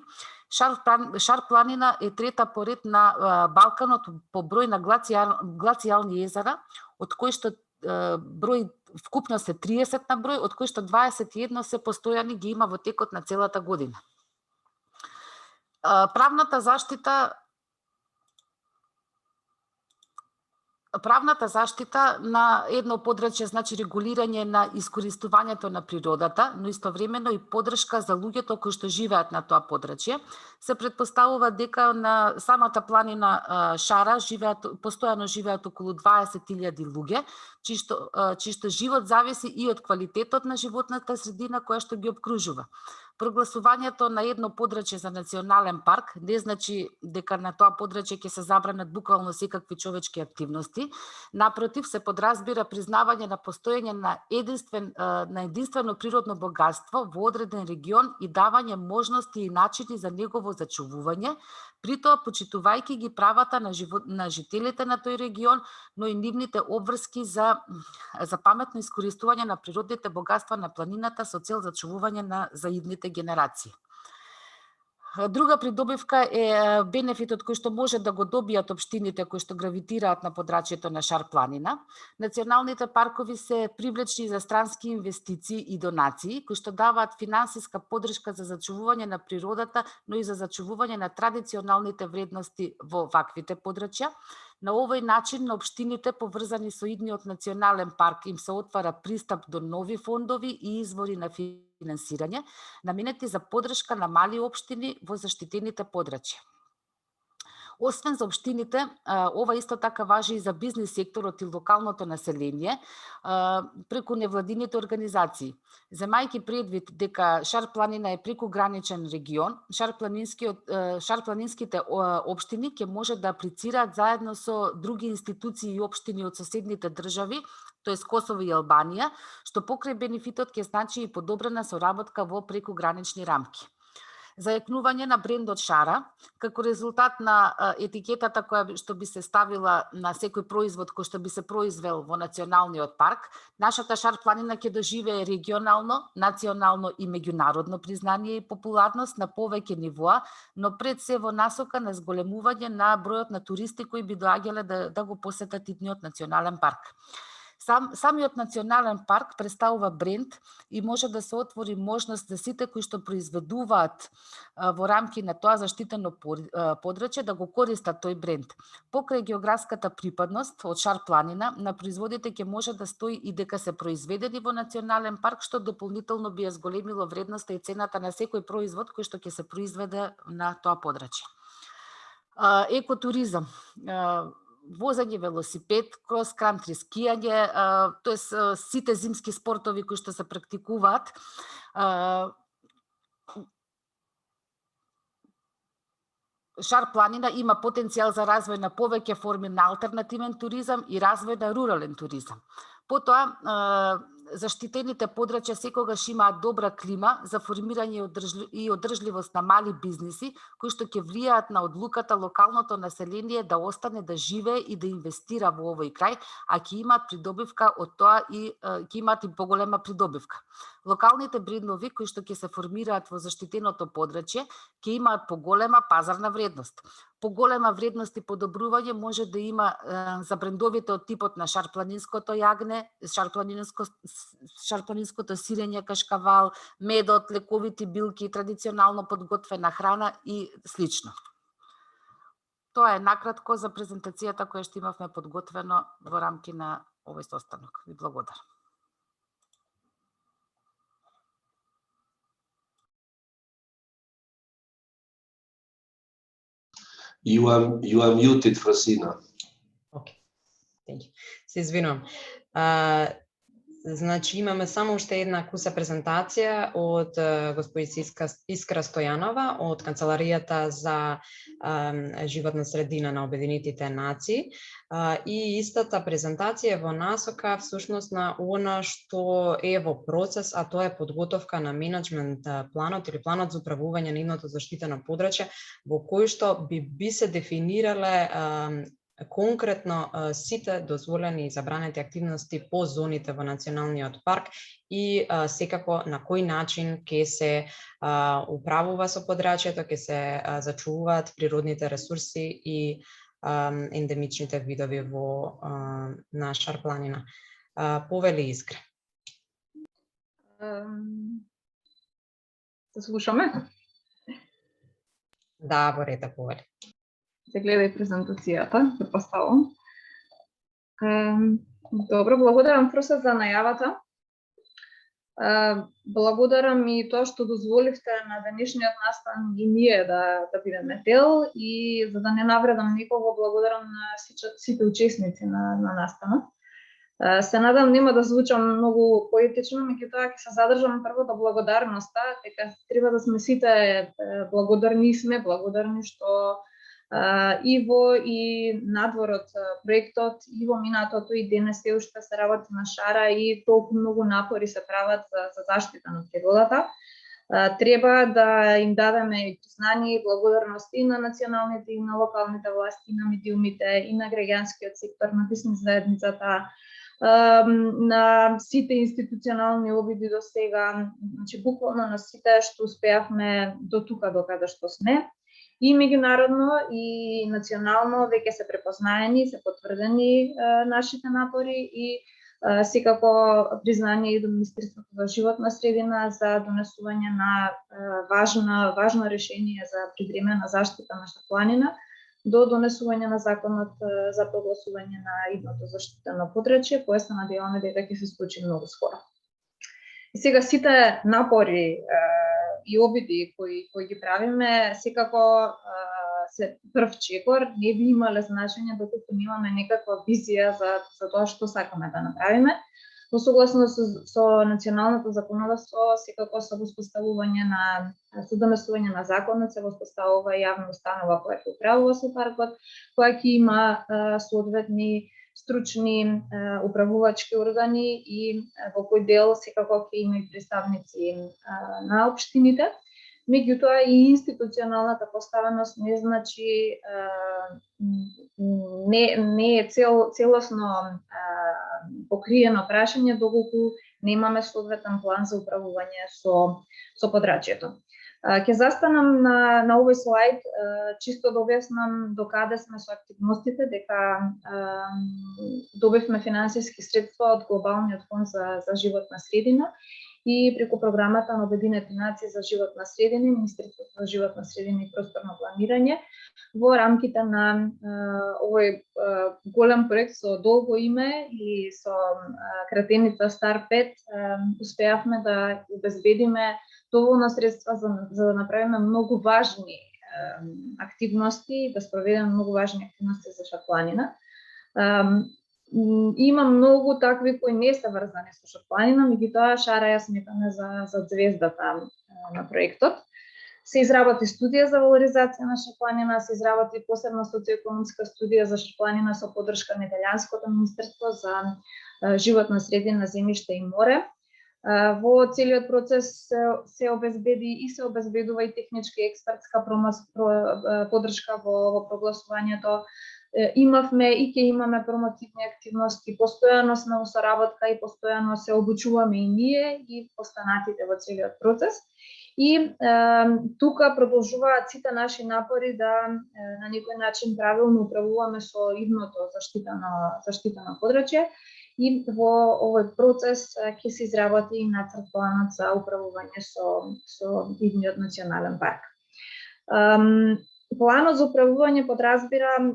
Шар планина е трета по ред на Балканот по број на глацијални езера, од кои што број вкупно се 30 на број, од кои што 21 се постојани ги има во текот на целата година. Правната заштита на едно подрачје значи регулирање на искористувањето на природата, но истовремено и поддршка за луѓето кои што живеат на тоа подрачје. Се претпоставува дека на самата планина Шара постојано живеат околу 20.000 луѓе, чиј што живот зависи и од квалитетот на животната средина која што ги обкружува. Прогласувањето на едно подрачје за национален парк не значи дека на тоа подрачје ќе се забранат буквално секакви човечки активности. Напротив, се подразбира признавање на постоење на единствено природно богатство во одреден регион и давање можности и начини за негово зачувување, при тоа почитувајќи ги правата на жителите на тој регион, но и нивните обврски за паметно искористување на природните богатства на планината со цел зачувување за идните генерации. Друга придобивка е бенефитот кој што може да го добијат општините кои што гравитираат на подрачјето на Шар планина. Националните паркови се привлечни за странски инвестиции и донации, кои што даваат финансиска поддршка за зачувување на природата, но и за зачувување на традиционалните вредности во ваквите подрачја. На овој начин на општините поврзани со идниот национален парк им се отвара пристап до нови фондови и извори на финансирање, наменети за поддршка на мали општини во заштитените подрачја. Освен за општините, ова исто така важи и за бизнис секторот и локалното население преку невладините организации. Земајќи предвид дека Шар планина е прекуграничен регион, шарпланинските општини ќе може да аплицираат заедно со други институции и општини од соседните држави, тоест Косово и Албанија, што покрај бенефитот ќе значи и подобрена соработка во прекугранични рамки. Зајакнување на брендот Шара, како резултат на етикетата која што би се ставила на секој производ кој што би се произвел во националниот парк, нашата Шар планина ќе доживее регионално, национално и меѓународно признание и популарност на повеќе нивоа, но пред се во насока на зголемување на бројот на туристи кои би доаѓале да го посетат идниот национален парк. Самиот национален парк представува бренд и може да се отвори можност за сите кои што произведуваат во рамки на тоа заштитено подрачје да го користат тој бренд. Покрај географската припадност од Шар планина, на производите ќе може да стои и дека се произведени во национален парк, што дополнително би ја зголемило вредноста и цената на секој производ кој што ќе се произведе на тоа подрачје. Екотуризам. возење велосипед, крос кантри, скијање, тоест сите зимски спортови кои што се практикуваат. Шар планина има потенцијал за развој на повеќе форми на алтернативен туризам и развој на рурален туризам. Потоа, заштитените подрачја секогаш имаат добра клима за формирање и одржливост на мали бизниси, кои што ќе влијаат на одлуката локалното население да остане да живее и да инвестира во овој крај, а ќе имаат придобивка од тоа и ќе имаат и поголема придобивка. Локалните брендови кои што ќе се формираат во заштитеното подрачје ќе имаат поголема пазарна вредност. Поголема вредност и подобрување може да има за брендовите од типот на шарпланинското јагне, шарпланинското сирење кашкавал, медот, лековити билки, традиционално подготвена храна и слично. Тоа е накратко за презентацијата која што имавме подготвено во рамки на овој состанок. Ви благодарам. You are muted, Francina. Okay. Thank you. Се извинувам. Значи имаме само уште една куса презентација од господица Искра Стојанова од Канцеларијата за животна средина на Обединетите нации. И истата презентација е во насока всушност на она што е во процес, а тоа е подготовка на менеджмент планот или планот за управување на нивното заштитено подрачје, во кој што би се дефинирале конкретно сите дозволени и забранети активности по зоните во националниот парк и секако на кој начин ќе се управува со подрачјето, ќе се зачувуваат природните ресурси и ендемичните видови во на Шар планина. Повели Искра. Се слушаме? Да, во ред, повели. Се гледа и презентацијата, предпоставувам. Добро, благодарам Фрусе за најавата. Благодарам и тоа што дозволивте на денешниот настан и ние да бидеме дел и за да не навредам никого, благодарам на сите учесници на настанот. Се надам нема да звучам многу поетично, меѓутоа ќе се задржам прво до благодарноста, дека треба да сме сите благодарни што и во и надвор од проектот, и во минатото и денес се уште се работи на Шара и толку многу напори се прават за заштита на природата. Треба да им дадеме признание и благодарности на националните и на локалните власти, на медиумите и на граѓанскиот сектор, на бизнис заедницата, на сите институционални обиди до сега, значи буквално на сите што успеавме до тука до каде што сме. И меѓународно и национално веќе се препознаени, се потврдени нашите напори и секако признание и до Министерството за животна средина за донесување на важно решение за привремена заштита на Шар планина до донесување на законот за прогласување на идното заштитено подрачје, кое се надеваме дека ќе се случи многу скоро. И сега сите напори и обиди кои ги правиме, секако се прв чекор, не би имале значење доколку немаме некаква визија за тоа што сакаме да направиме. Во согласност со националното законодавство, секако со донесување на законот се воспоставува јавна установа која ќе управува со паркот, која ќе има соодветни стручни управувачки органи и во кој дел секако ќе има и представници на општините. Меѓутоа и институционалната поставеност не значи не е целосно покриено прашање доколку немаме соодветен план за управување со подрачјето. Ќе застанам на овој слайд, чисто да објаснам до каде сме со активностите, дека добивме финансиски средства од Глобалниот фонд за животна средина и преку програмата на Обединетите нации за животна средина и Министерството за животна средина и просторно планирање во рамките на овој голем проект со долго име и со кратеница Стар 5 успеавме да обезбедиме доволно средства за да направиме многу важни активности, да спроведеме многу важни активности за Шар планина. Има многу такви кои не се врзани со Шарпланина, меѓутоа Шара ја сметаме за звездата на проектот. Се изработи студија за валоризација на Шарпланина, се изработи посебна социоекономска студија за Шарпланина со поддршка на Италијанското министерство за животна средина, земјиште и море. Во целиот процес се обезбеди и се обезбедува и технички експертска поддршка во прогласувањето. Имавме и ќе имаме промотивни активности, постојано сме во соработка и постојано се обучуваме и ние и останатите во целиот процес. И тука продолжуваат сите наши напори да на некој начин правилно управуваме со идното заштитено подрачје. И во овој процес ќе се изработи и нацрт планот за управување со идниот национален парк. Планот за управување подразбира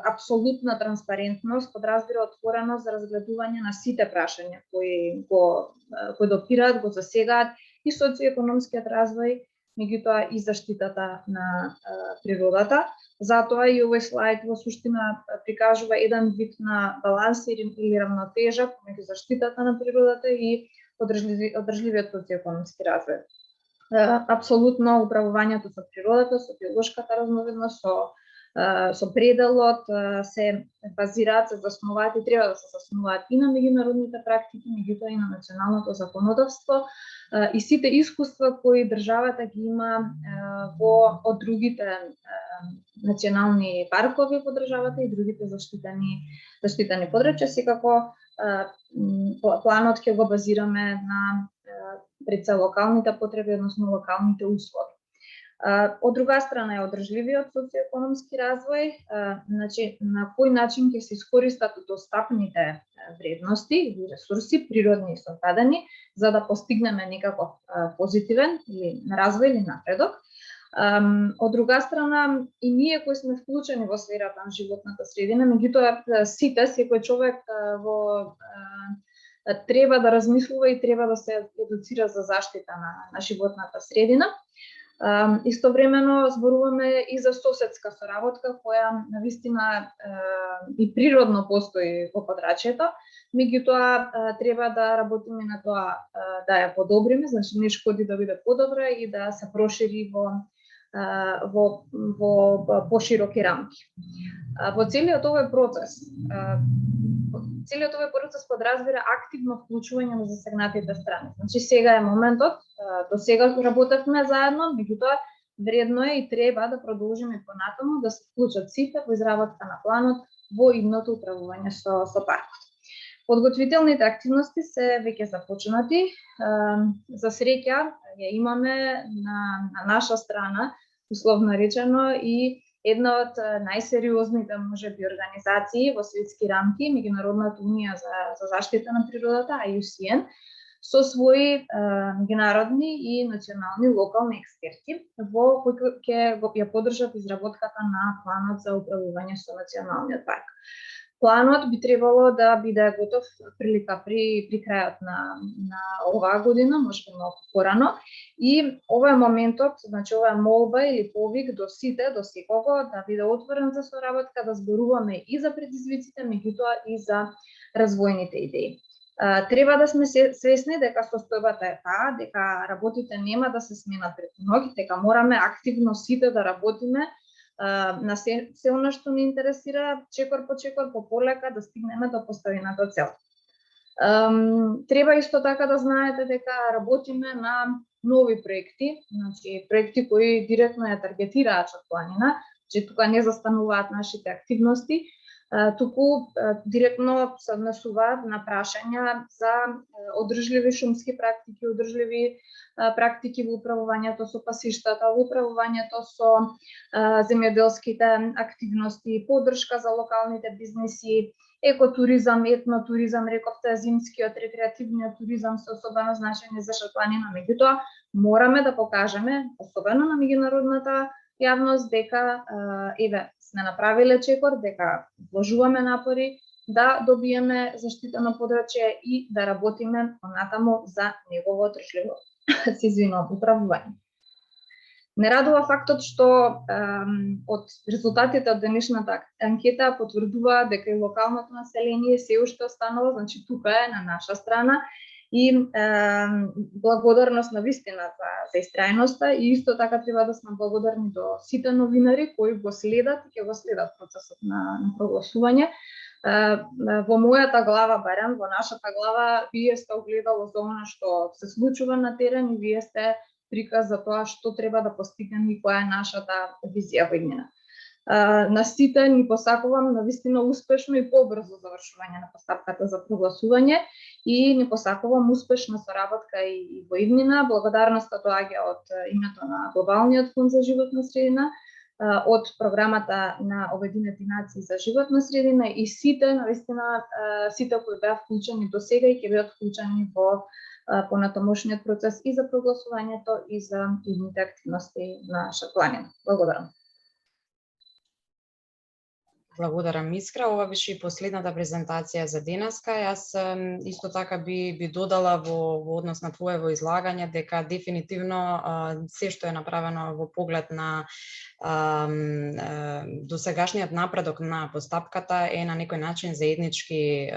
апсолутна транспарентност, подразбира отвореност за разгледување на сите прашања кои допираат, го засегаат и социоекономскиот развој, меѓутоа и заштитата на природата. Затоа и овој слайд во суштина прикажува еден вид на баланс или рамнотежа меѓу заштитата на природата и одржливиот социоекономски развој. Апсолутно управувањето со природата, со биолошката разновидност, со пределот се базираат, се заснуваат и треба да се заснуваат и на меѓународните практики, меѓутоа и на националното законодавство и сите искуства кои државата ги има од другите национални паркови во државата и другите заштитени подрачја. Секако планот ќе го базираме на пред се локалните потреби, односно локалните услови. Од друга страна е одржливиот социоекономски развој, значи на кој начин ќе се искористат достапните вредности и ресурси, природни и создадени, за да постигнеме некаков позитивен или развој или напредок. Од друга страна и ние кои сме вклучени во сферата на животната средина, меѓутоа сите, секој човек треба да размислува и треба да се едуцира за заштита на животната средина. Истовремено зборуваме и за соседска соработка која навистина и природно постои во подрачјето, меѓутоа треба да работиме на тоа да ја подобриме, значи не шкоди да биде подобра и да се прошири во пошироки рамки. Во целиот овој процес подразбира активно вклучување на засегнатите страни. Значи сега е моментот, до сега работевме заедно, меѓутоа вредно е и треба да продолжиме понатаму да се вклучат сите во изработка на планот во идното управување со паркот. Подготвителните активности се веќе започнати. За среќа ја имаме на наша страна, условно речено, и една од најсериозните можеби организации во светски рамки, Меѓународната унија за заштита на природата, IUCN, со своји меѓународни и национални локални експерти во кои ќе ја поддржат изработката на планот за управување со националниот парк. Планот би требало да биде готов прилика при крајот на оваа година, можеби малку порано. И ова е моментот, значи ова е молба или повик до сите, до секого да биде отворен за соработка, да зборуваме и за предизвиците, меѓутоа и за развојните идеи. Треба да сме свесни дека состојбата е таа, дека работите нема да се сменат пред ноги, дека мораме активно сите да работиме на се она што ни интересира, чекор по чекор, по полека да стигнеме до поставената цел. Треба исто така да знаете дека работиме на нови проекти, значи проекти кои директно ја таргетираат Шарпланина, че тука не застануваат нашите активности, туку директно се однесуваат на прашања за одржливи шумски практики, одржливи практики во управувањето со пасиштата, во управувањето со земјоделските активности, поддршка за локалните бизниси, екотуризам, етнотуризам, рековте, зимскиот, рекреативниот туризам се особено значајни за Шарпланина. Меѓутоа, мораме да покажеме, особено на меѓународната јавност, дека сме направиле чекор, дека вложуваме напори да добиеме заштитено подрачје и да работиме понатаму за негово одржливо управување. Не радува фактот што од резултатите од денешната анкета потврдува дека и локалното население се уште останало, значи тука е на наша страна и благодарност на вистина за истрајноста и исто така треба да сме благодарни до сите новинари кои го следат и ќе го следат процесот на прогласување. Во мојата глава, барем во нашата глава, вие сте огледало за она што се случува на терен и вие сте приказ за тоа што треба да постигнеме и која е нашата визија во иднина. На сите ни посакувам навистина успешно и побрзо завршување на постапката за прогласување и ни посакувам успешна соработка и во иднина. Благодарноста доаѓа од името на Глобалниот фонд за животна средина, од програмата на Обединети нации за животна средина и сите, навистина, сите кои беа вклучени до сега и ќе бидат вклучени во понатамошниот процес и за прогласувањето и за идните активности на Шарпланина. Благодарам. Благодарам, Искра. Ова беше и последната презентација за денеска. Јас исто така би додала во однос на твоево излагање дека дефинитивно се што е направено во поглед на досегашниот напредок на постапката е на некој начин заеднички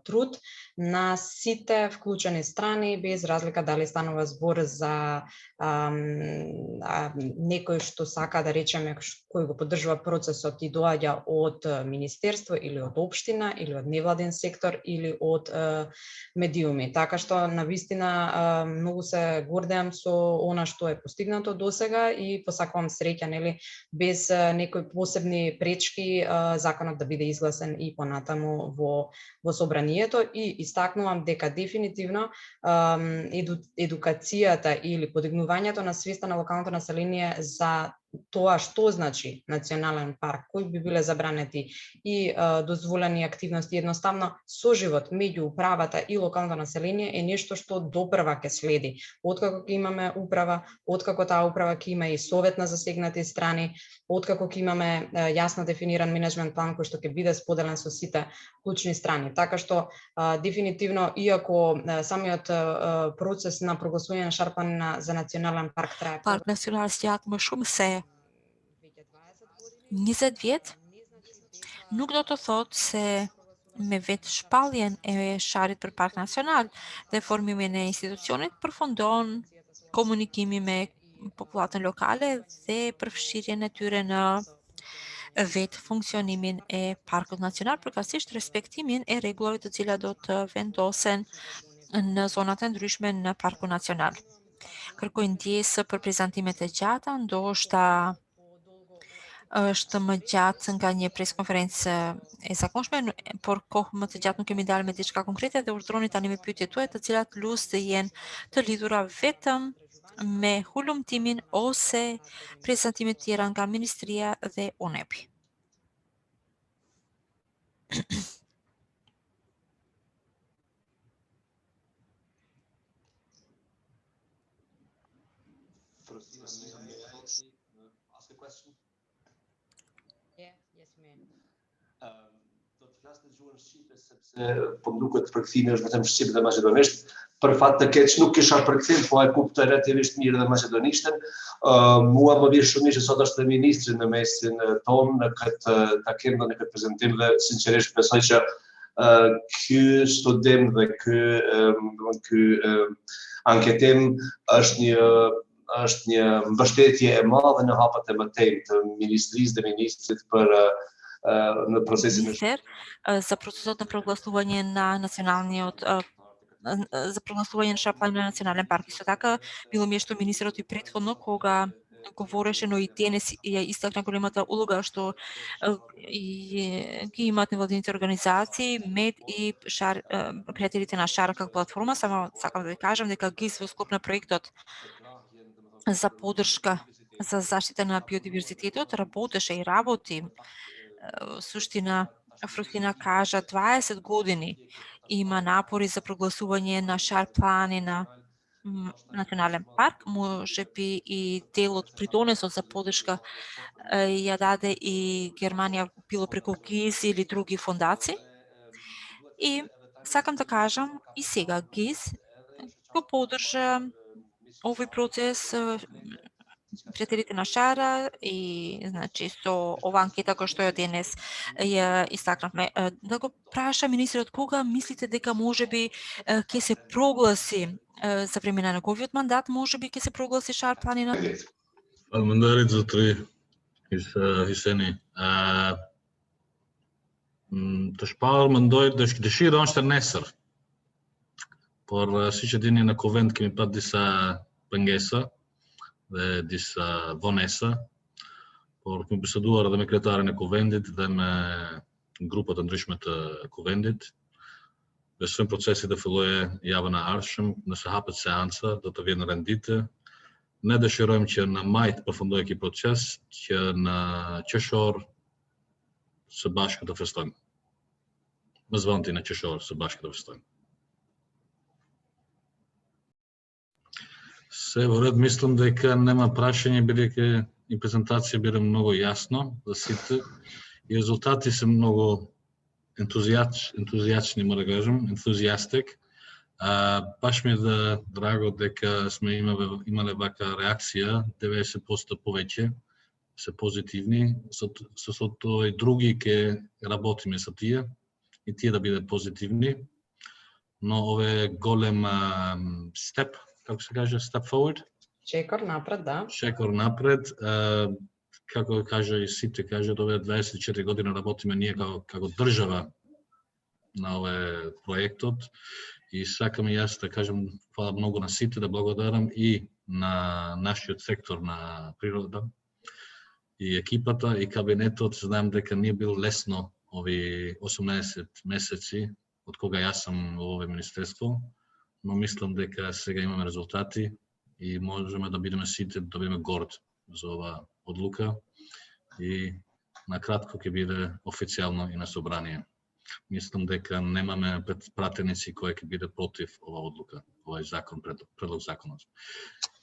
труд на сите вклучени страни, без разлика дали станува збор за некој што сака да речеме кој го поддржува процесот и доаѓа од министерство или од општина или од невладен сектор или од медиуми. Така што навистина многу се гордеам со она што е постигнато досега и посакувам среќа, нели, без некои посебни пречки законот да биде изгласен и понатаму во собранието и истакнувам дека дефинитивно едукацијата или подигнувањето на свеста на локалното население за тоа што значи национален парк, кои би биле забранети и дозволени активности, едноставно соживот меѓу управата и локалното население е нешто што допрва ќе следи. Откако ќе имаме управа, откако таа управа ќе има и совет на засегнати страни, откако ќе имаме јасно дефиниран менеджмент план кој што ќе биде споделен со сите клучни страни. Така што дефинитивно, иако самиот процес на прогласување на Шарпланина за национален парк трае Park Nacional sjaak më shumë se 20 vjet, nuk do të thotë se me vetë shpalljen e sharit për Park Nacional dhe formimin e institucionit përfundon komunikimi me popullatën lokale dhe përfshirjen e tyre në vetë funksionimin e Parkut Nacional, përkatësisht respektimin e rregullave të cilat do të vendosen në zonat e ndryshme në Parkun Nacional. Kërkoj ndjesë për prezantimet e gjata, ndoshta është më gjatë nga një preskonferencë e zakonshme, por kohë më të gjatë nuk kemi dalë me diçka konkrete dhe urdhroni tani me pyetjet tuaja, të cilat lust jenë të lidhura vetëm me hulumtimin ose prezantime tjera nga Ministria dhe UNEP-i. Po më duket përkthimi është vetëm shqip dhe maqedonisht, për fat të keq nuk kisha përkthim, po e kuptoj relativisht mirë dhe maqedonishtën. Mua më vjen shumë mirë që sot është dhe ministri në mesin tonë në këtë takim dhe në këtë prezantim dhe sinqerisht besoj që ky studim dhe ky anketim është një mbështetje e madhe në hapat e mëtej të ministrisë dhe ministrit për në procesin за процесот на прогласување на националниот за прогласување на Шарпланина на национален парк. Исто така било ми е што министерот и претходно кога говореше, но и денес ја истакна големата улога што ги имаат невладините организации, МЕД и пријателите на Шар како платформа. Само сакам да ви кажам дека ГИС во склоп на проектот за поддршка за заштита на биодиверзитетот работеше и работи суштина Фрустина кажа 20 години има напори за прогласување на Шарпланина национален парк, може би и дел од придонесот за поддршка ја даде и Германија било преку ГИС или други фондации. И сакам да кажам и сега ГИС го поддржа овој процес пријателите на Шара и значи со ова анкета која што ја денес ја истакнавме. Да го праша министерот кога мислите дека можеби ќе се прогласи за време на неговиот мандат, можеби ќе се прогласи Шар планина? Parlamentarit za 3 Hyseni. Të shparë më ndojë dëshirë është të nesër, por si që dini në Kuvend kemi pat disa pengesa dhe disa vonesa, por kemi biseduar edhe me kryetarin e Kuvendit dhe me grupet të ndryshme të Kuvendit. Besojmë procesi të fillojë javën e ardhshëm, nëse hapet seanca do të vjen rendite. Ne dëshirojmë që në maj të përfundojë ky proces, që në qershor së bashku të festojmë. Më zvanti në qershor së bashku të festojmë. Se vërtet mislim дека нема прашање, бидејќи и презентација биде многу јасно за сите и резултати се многу ентузијачни, мора да кажам, ентузијастик. Баш ми е драго дека сме имале вака реакција, 90% повеќе се позитивни, со тоа и други ќе работиме со тие и тие да бидат позитивни, но ове голем степ, како се каже, step forward? Чекор напред, да. Чекор напред, како кажа и сите кажат, ове 24 години работиме ние како држава на ове проектот и сакам и јас да кажам фала многу на сите, да благодарам и на нашиот сектор на природа и екипата и кабинетот. Знам дека не бил лесно ови 18 месеци од кога јас сум во овое министерство, но мислам дека сега имаме резултати и можеме да бидеме сите, да бидеме горд за ова одлука и на кратко ќе биде официјално и на собрание. Мислам дека немаме пратеници кои ќе биде против ова одлука, овој закон, предлог законот.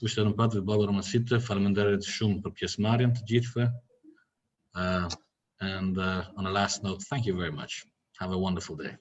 Уште еден пат ви благодарам на сите, фалеминderit shumë për pjesëmarrjen të gjithëve. And on a last note, thank you very much. Have a wonderful day.